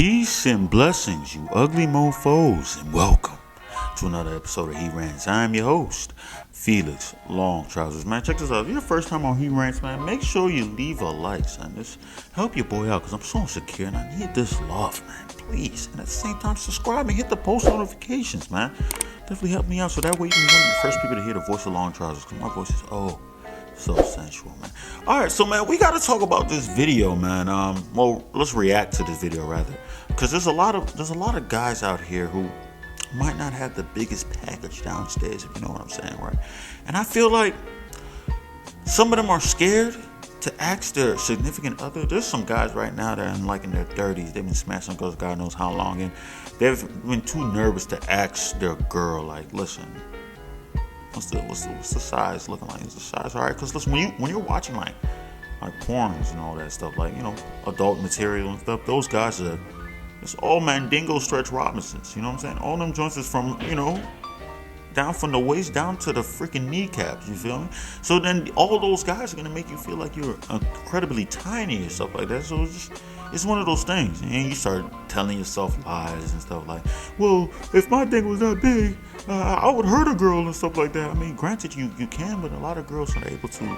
Peace and blessings, you ugly mofos, and welcome to another episode of He Rants. I'm your host, Felix Long Trousers. Man, check this out. If you're the first time on He Rants, man, make sure you leave a like, son. Just help your boy out, because I'm so insecure, and I need this love, man. Please. And at the same time, subscribe and hit the post notifications, man. Definitely help me out, so that way you can be one of the first people to hear the voice of Long Trousers, because my voice is, so sensual, man. Alright, so man, we gotta talk about this video, man. Well, let's react to this video rather. Because there's a lot of guys out here who might not have the biggest package downstairs, if you know what I'm saying, right? And I feel like some of them are scared to ask their significant other. There's some guys right now that are in their 30s. They've been smashing girls God knows how long, and they've been too nervous to ask their girl, like, listen, what's the size looking like? Is the size alright? Because listen, when you're watching like porns and all that stuff, like, you know, adult material and stuff, those guys are, it's all Mandingo Stretch Robinsons. You know what I'm saying? All them joints is from, you know, down from the waist down to the freaking kneecaps. You feel me? So then all those guys are gonna make you feel like you're incredibly tiny and stuff like that. So it's one of those things, and you start telling yourself lies and stuff like, well, if my thing was that big, I would hurt a girl and stuff like that. I mean, granted, you can, but a lot of girls are able to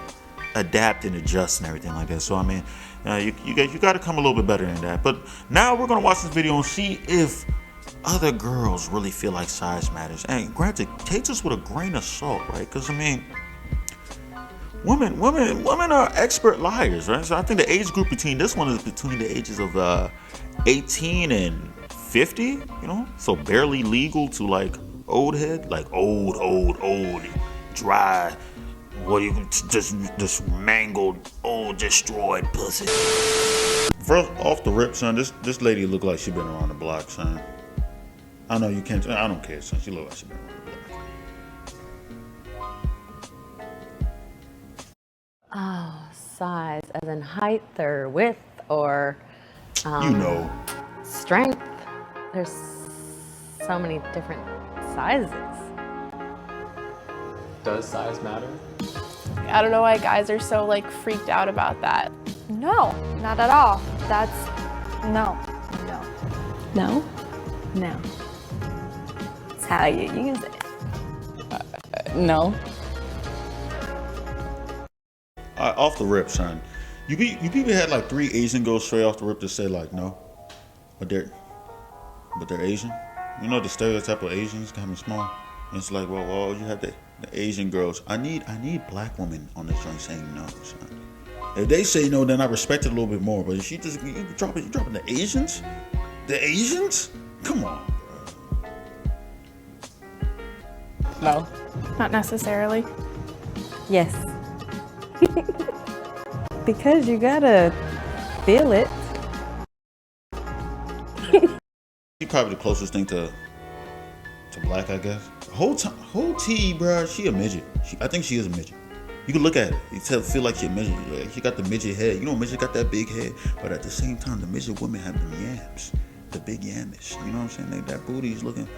adapt and adjust and everything like that. So I mean, you got to come a little bit better than that. But now we're gonna watch this video and see if other girls really feel like size matters. And granted, take this with a grain of salt, right? Because I mean, women are expert liars, right? So I think the age group between this one is between the ages of 18 and 50, you know, so barely legal to like old head, like old, dry, what you can just mangled, old, destroyed pussy. First off the rip, son, this lady look like she been around the block, son. I know you can't. I don't care, son. She look like she been around the block. Oh, size, as in height or width or strength. There's so many different sizes. Does size matter? I don't know why guys are so like freaked out about that. No, not at all. No. It's how you use it. No. Off the rip, son. You people had like 3 Asian girls straight off the rip to say like no, but they're Asian. You know the stereotype of Asians kind of small. And it's like, well, you have the Asian girls. I need black women on this joint saying no, son. If they say no, then I respect it a little bit more. But if you dropping the Asians, come on, bro. No. Not necessarily. Yes. Because you gotta feel it. She's probably the closest thing to black, I guess. Whole T, bro. She a midget. I think she is a midget. You can look at it. You feel like she a midget. Like, she got the midget head. You know, midget got that big head, but at the same time, the midget women have the yams, the big yamish. You know what I'm saying? That booty is looking.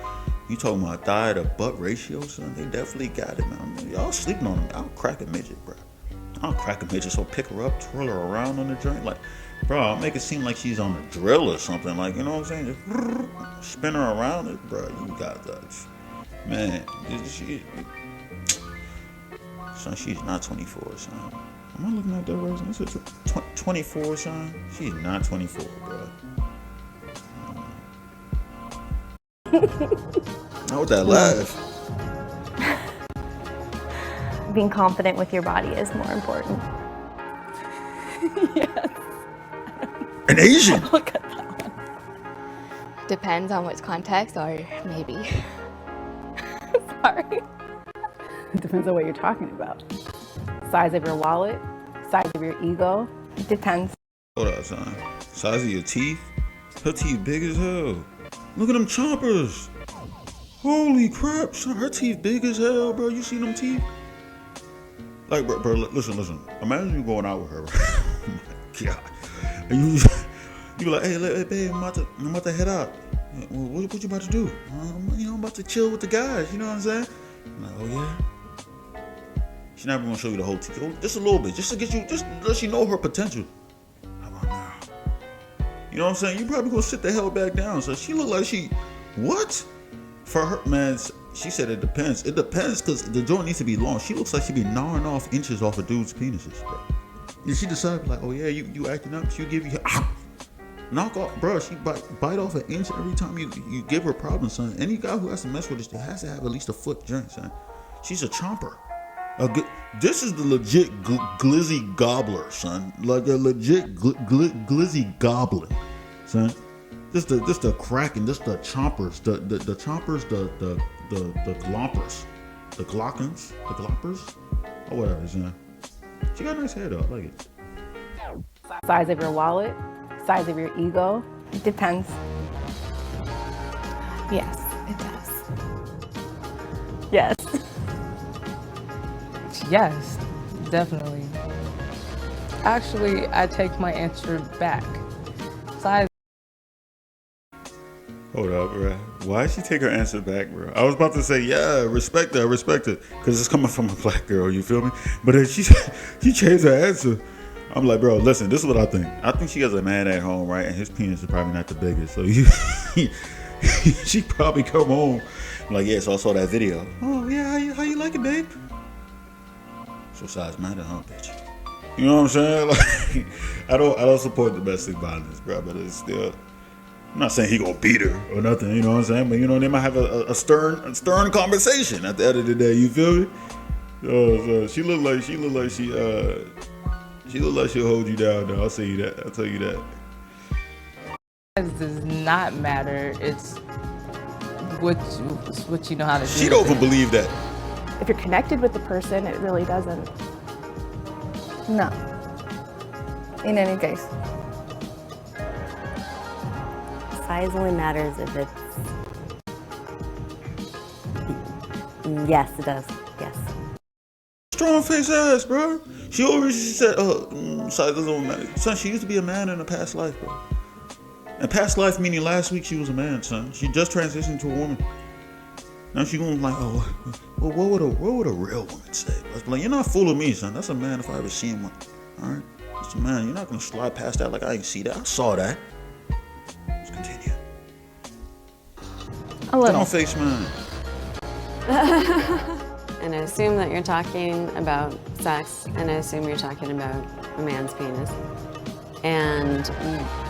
You talking about thigh to butt ratio, son? They definitely got it, man. Y'all sleeping on them. I'll crack a midget, bro. I'll crack a midget. So pick her up, twirl her around on the joint, like, bro. I'll make it seem like she's on a drill or something. Like, you know what I'm saying? Just spin her around it, bro. You got that, man. Son, she's not 24, son. Am I looking at that right? This is 24, son. She's not 24, bro. Not with that laugh. Being confident with your body is more important. Yes. An Asian. Look at that one. Depends on which context, or maybe. Sorry. It depends on what you're talking about. Size of your wallet, size of your ego. It depends. Hold up, son. Size of your teeth? Her teeth big as hell. Look at them chompers. Holy crap, son. Her teeth big as hell, bro. You see them teeth? Like, bro, listen. Imagine you going out with her, bro. Oh my God. And you be like, hey, babe, I'm about to head out. Well, what you about to do? I'm about to chill with the guys. You know what I'm saying? I'm like, oh yeah. She's not even gonna show you the whole teeth. Just a little bit, just to let you know her potential. How about now? You know what I'm saying? You probably gonna sit the hell back down. So she look like she, what? For her, man, she said it depends. It depends because the joint needs to be long. She looks like she be gnawing off inches off of dudes' penises, bro. And she decided like, oh yeah, you acting up. She'll give you, knock off, bro. She bite off an inch every time you give her problems, son. Any guy who has to mess with this, has to have at least a foot joint, son. She's a chomper. This is the legit glizzy gobbler, son. Like a legit glizzy goblin, son. This the cracking. This the chompers. The chompers. The glompers. The glockins. The gloppers. Or whatever, son. She got nice hair though. I like it. Size of your wallet, size of your ego. It depends. Yes, it does. Yes. Yes, definitely. Actually, I take my answer back. Size. Hold up, bro. Why did she take her answer back, bro? I was about to say, yeah, respect it, because it's coming from a black girl. You feel me? But then she changed her answer. I'm like, bro, listen, this is what I think. I think she has a man at home, right? And his penis is probably not the biggest. So she probably come home like, yeah, so I saw that video. Oh, yeah, how you like it, babe? So size matter, huh, bitch? You know what I'm saying? Like, I don't support domestic violence, bro, but it's still, I'm not saying he gonna beat her or nothing, you know what I'm saying? But you know, they might have a stern conversation at the end of the day, you feel me? So she look like she'll hold you down though. I'll tell you that. Size does not matter. It's what you know how to do. She don't even believe that. If you're connected with the person, it really doesn't. No. In any case. Size only matters if it's. Yes, it does. Yes. Strong face ass, bro. She said, size doesn't matter. Son, she used to be a man in a past life, bro. And past life meaning last week she was a man, son. She just transitioned to a woman. Now she going like, oh, well, what would a real woman say? I was like, you're not fooling me, son. That's a man if I ever seen one. All right, it's a man. You're not gonna slide past that like I didn't see that. I saw that. Let's continue. A little. Don't face man. And I assume that you're talking about sex, and I assume you're talking about a man's penis. And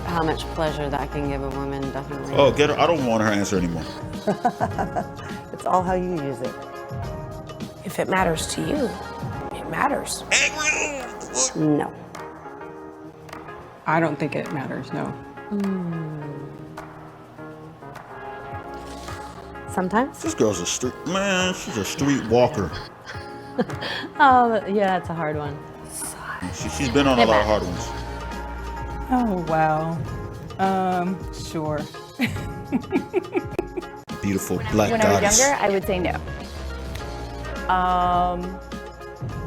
how much pleasure that can give a woman, definitely. Oh, get her. I don't want her answer anymore. It's all how you use it. If it matters to you, it matters. No. I don't think it matters, no. Sometimes. This girl's a street man. She's a street walker. Yeah, it's a hard one. She's been on a lot of hard ones. Oh, wow. Sure. Beautiful black When I was goddess. younger, I would say no.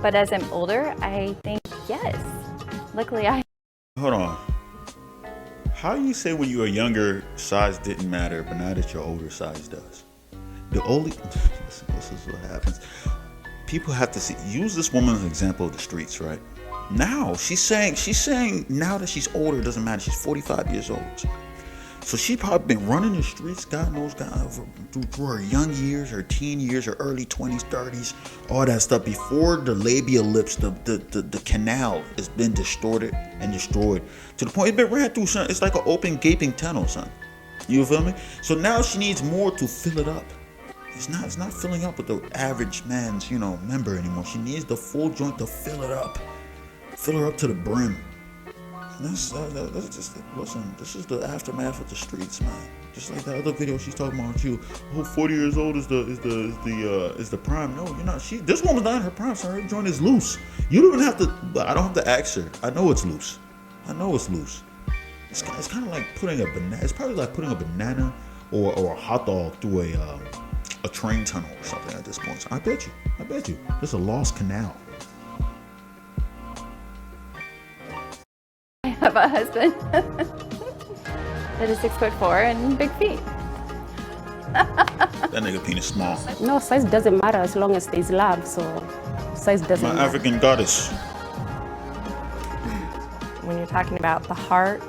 But as I'm older, I think yes. Luckily, Hold on. How you say when you were younger, size didn't matter, but now that you're older, size does? The only this is what happens. People have to use this woman as an example of the streets, right? Now she's saying now that she's older, it doesn't matter. She's 45 years old. So she probably been running the streets, God knows, through her young years, her teen years, her early 20s, 30s, all that stuff. Before the labial lips, the canal has been distorted and destroyed to the point it's been ran through, son. It's like an open gaping tunnel, son. You feel me? So now she needs more to fill it up. It's not filling up with the average man's, member anymore. She needs the full joint to fill it up. Fill her up to the brim. That's just, listen, this is the aftermath of the streets, man. Just like the other video she's talking about you. Oh, 40 years old is the prime. No, you're not. This woman's not in her prime, so her joint is loose. You don't even have to, I don't have to ask her. I know it's loose. It's kind of like putting a banana. It's probably like putting a banana or a hot dog through a train tunnel or something at this point. So I bet you. There's a lost canal. I have a husband that is 6'4" and big feet. That nigga penis small. No, size doesn't matter as long as there's love, so size doesn't My matter. African goddess. When you're talking about the heart,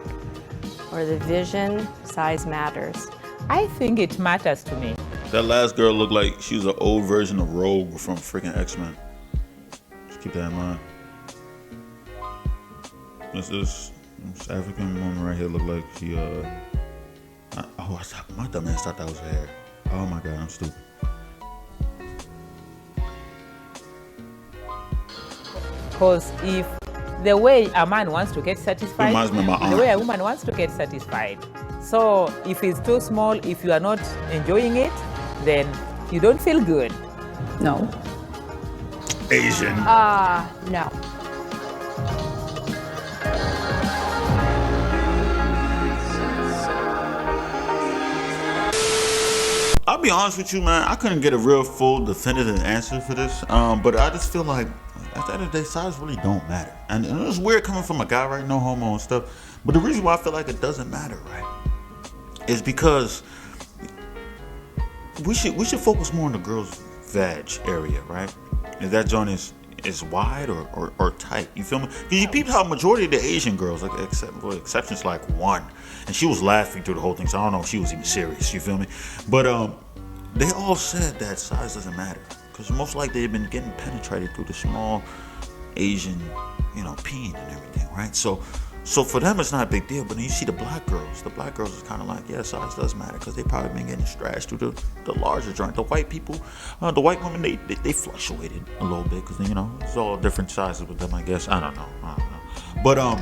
or the vision, size matters. I think it matters to me. That last girl looked like she was an old version of Rogue from freaking X-Men. Just keep that in mind. This African woman right here looked like she, my dumb ass thought that was her hair. Oh my God, I'm stupid. Because if the way a man wants to get satisfied, Reminds me of my aunt. the way a woman wants to get satisfied. So if it's too small, if you are not enjoying it, then you don't feel good. No. Asian. No. I'll be honest with you, man. I couldn't get a real full definitive answer for this. But I just feel like at the end of the day, size really don't matter. And it's weird coming from a guy, right? No homo and stuff. But the reason why I feel like it doesn't matter, right, is because we should focus more on the girl's vag area, right? If that joint is wide or tight, you feel me? Because you peeped how majority of the Asian girls, like exceptions like one, and she was laughing through the whole thing, so I don't know if she was even serious, you feel me? But they all said that size doesn't matter, because most likely they've been getting penetrated through the small Asian, peen and everything, right? So for them it's not a big deal. But then you see the black girls is kind of like, yeah, size does matter, because they probably been getting scratched through the larger joint. The white people, the white women, they fluctuated a little bit, because it's all different sizes with them, I guess. I don't know. But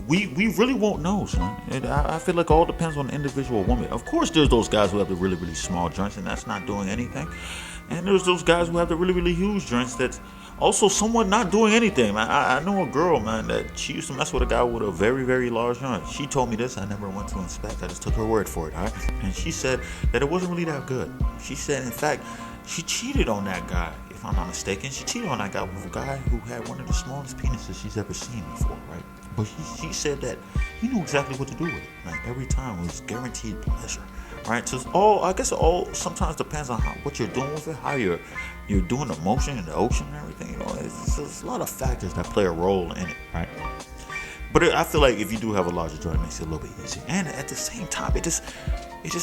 we really won't know, son. I feel like it all depends on the individual woman. Of course there's those guys who have the really, really small joints, and that's not doing anything. And there's those guys who have the really, really huge joints that's also somewhat not doing anything, man. I know a girl, man, that she used to mess with a guy with a very, very large joint. She told me this. I never went to inspect. I just took her word for it, all right? And she said that it wasn't really that good. She said, in fact, she cheated on that guy, if I'm not mistaken. She cheated on that guy with a guy who had one of the smallest penises she's ever seen before, right? But she said that he knew exactly what to do with it. Like, every time it was guaranteed pleasure, right? So I guess it all sometimes depends on what you're doing with it, how you're doing the motion in the ocean and everything. There's a lot of factors that play a role in it, right? But I feel like if you do have a larger joint, it makes it a little bit easier. And at the same time, it just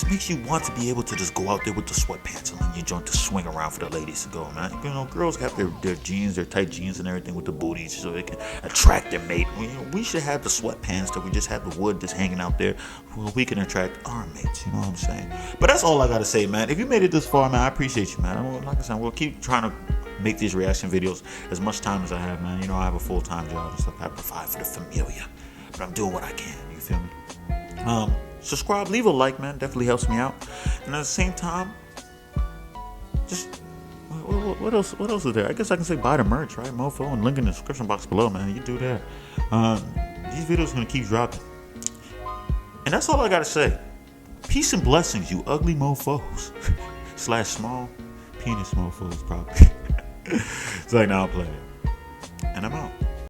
makes you want to be able to just go out there with the sweatpants on and your joint to swing around for the ladies to go, man. Girls have their jeans, their tight jeans and everything with the booties, so they can attract their mate. We should have the sweatpants that we just have the wood just hanging out there, where we can attract our mates. You know what I'm saying? But that's all I gotta say, man. If you made it this far, man, I appreciate you, man. Like I said, we'll keep trying to make these reaction videos as much time as I have, man. I have a full-time job and stuff. I provide for the familia, but I'm doing what I can. You feel me? Subscribe, leave a like, man. Definitely helps me out. And at the same time, just what else is there? I guess I can say buy the merch, right? Mofo, and link in the description box below, man. You do that. These videos are gonna keep dropping. And that's all I gotta say. Peace and blessings, you ugly mofos. / small penis mofos, probably. It's like, now I'm playing. And I'm out.